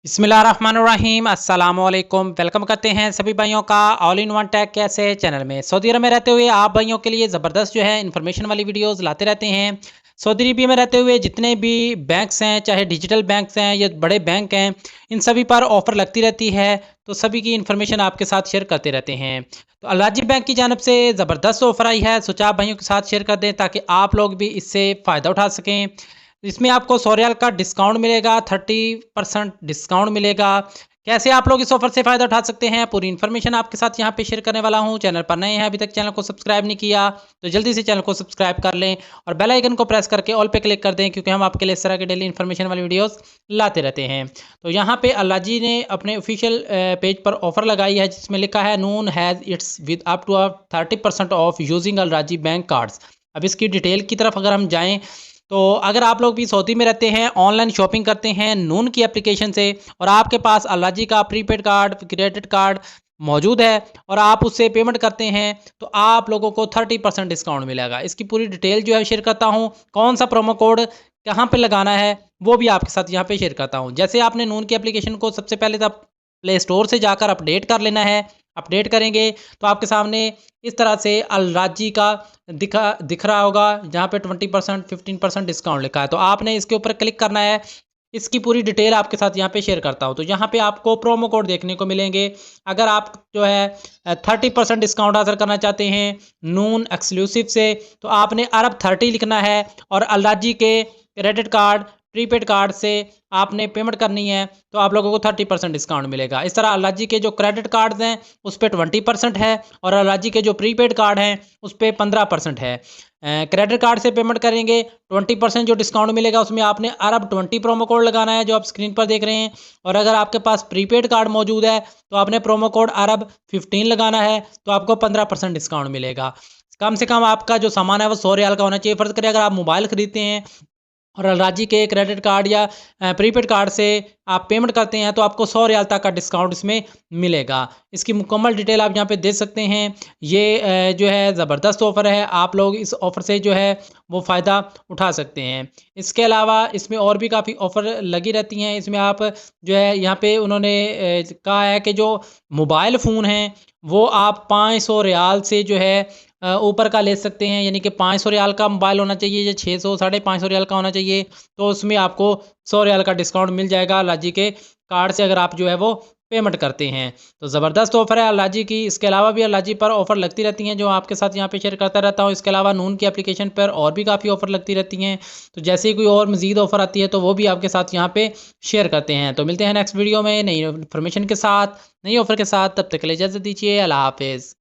बिस्मिल्लाहिर्रहमानिर्रहीम अस्सलामुअलैकुम। वेलकम करते हैं सभी भाइयों का ऑल इन वन टेक कैसे चैनल में। सऊदी अरब में रहते हुए आप भाइयों के लिए ज़बरदस्त जो है इन्फॉर्मेशन वाली वीडियोस लाते रहते हैं। सऊदी अरबिया में रहते हुए जितने भी बैंक्स हैं, चाहे डिजिटल बैंक्स हैं या बड़े बैंक हैं, इन सभी पर ऑफ़र लगती रहती है। तो सभी की इन्फॉर्मेशन आपके साथ शेयर करते रहते हैं। तो अल-राजी बैंक की जानब से ज़बरदस्त ऑफ़र आई है, सोचा आप भाइयों के साथ शेयर कर दें ताकि आप लोग भी इससे फ़ायदा उठा सकें। इसमें आपको 100 रियाल का डिस्काउंट मिलेगा, 30% डिस्काउंट मिलेगा। कैसे आप लोग इस ऑफर से फ़ायदा उठा सकते हैं, पूरी इन्फॉर्मेशन आपके साथ यहाँ पे शेयर करने वाला हूँ। चैनल पर नए हैं, अभी तक चैनल को सब्सक्राइब नहीं किया, तो जल्दी से चैनल को सब्सक्राइब कर लें और बेल आइकन को प्रेस करके ऑल पे क्लिक कर दें, क्योंकि हम आपके लिए इस तरह के डेली इन्फॉर्मेशन वाली वीडियोस लाते रहते हैं। तो यहाँ पे अल-राजी ने अपने ऑफिशियल पेज पर ऑफर लगाई है, जिसमें लिखा है Noon has its with up to 30% off using Al Rajhi bank cards. अब इसकी डिटेल की तरफ अगर हम जाएँ, तो अगर आप लोग भी सऊदी में रहते हैं, ऑनलाइन शॉपिंग करते हैं नून की एप्लीकेशन से, और आपके पास अल-राजी का प्रीपेड कार्ड, क्रेडिट कार्ड मौजूद है और आप उससे पेमेंट करते हैं, तो आप लोगों को 30% डिस्काउंट मिलेगा। इसकी पूरी डिटेल जो है शेयर करता हूँ, कौन सा प्रोमो कोड कहाँ पे लगाना है वो भी आपके साथ यहाँ पे शेयर करता हूँ। जैसे आपने नून की एप्लीकेशन को सबसे पहले तो प्ले स्टोर से जाकर अपडेट कर लेना है। अपडेट करेंगे तो आपके सामने इस तरह से अल-राजी का दिख रहा होगा, जहाँ पे 20% 15% डिस्काउंट लिखा है। तो आपने इसके ऊपर क्लिक करना है। इसकी पूरी डिटेल आपके साथ यहाँ पे शेयर करता हूँ। तो यहाँ पे आपको प्रोमो कोड देखने को मिलेंगे। अगर आप जो है 30% डिस्काउंट हासिल करना चाहते हैं नून एक्सक्लूसिव से, तो आपने अरब 30 लिखना है और अल-राजी के क्रेडिट कार्ड, प्रीपेड कार्ड से आपने पेमेंट करनी है, तो आप लोगों को 30% डिस्काउंट मिलेगा। इस तरह अल-राजी के जो क्रेडिट कार्ड्स हैं उस पे 20% है और अल-राजी के जो प्रीपेड कार्ड हैं उस पे 15% है। क्रेडिट कार्ड से पेमेंट करेंगे 20% जो डिस्काउंट मिलेगा, उसमें आपने अरब 20 प्रोमो कोड लगाना है जो आप स्क्रीन पर देख रहे हैं। और अगर आपके पास प्रीपेड कार्ड मौजूद है तो आपने प्रोमो कोड अरब 15 लगाना है, तो आपको 15% डिस्काउंट मिलेगा। कम से कम आपका जो सामान है वो 100 रियाल का होना चाहिए। फ़र्ज़ करें अगर आप मोबाइल खरीदते हैं और अल-राजी के क्रेडिट कार्ड या प्रीपेड कार्ड से आप पेमेंट करते हैं, तो आपको 100 रियाल तक का डिस्काउंट इसमें मिलेगा। इसकी मुकम्मल डिटेल आप यहाँ पे देख सकते हैं। ये जो है ज़बरदस्त ऑफ़र है, आप लोग इस ऑफ़र से जो है वो फ़ायदा उठा सकते हैं। इसके अलावा इसमें और भी काफ़ी ऑफ़र लगी रहती हैं। इसमें आप जो है यहाँ पे उन्होंने कहा है कि जो मोबाइल फ़ोन हैं वो आप 500 रियाल से जो है ऊपर का ले सकते हैं, यानी कि 500 रियाल का मोबाइल होना चाहिए या 600 साढ़े 500 रियाल का होना चाहिए, तो उसमें आपको 100 रियाल का डिस्काउंट मिल जाएगा अल-राजी के कार्ड से, अगर आप जो है वो पेमेंट करते हैं। तो ज़बरदस्त ऑफ़र है अल-राजी की। इसके अलावा भी अल-राजी पर ऑफ़र लगती रहती हैं, जो आपके साथ यहाँ पे शेयर करता रहता हूँ। इसके अलावा नून की एप्लीकेशन पर और भी काफ़ी ऑफ़र लगती रहती हैं। तो जैसे ही कोई और मज़ीद ऑफ़र आती है तो वो भी आपके साथ यहाँ पे शेयर करते हैं। तो मिलते हैं नेक्स्ट वीडियो में नई इन्फॉर्मेशन के साथ, नई ऑफ़र के साथ। तब तक के लिए इजाज़त दीजिए। अल्लाह हाफ़िज़।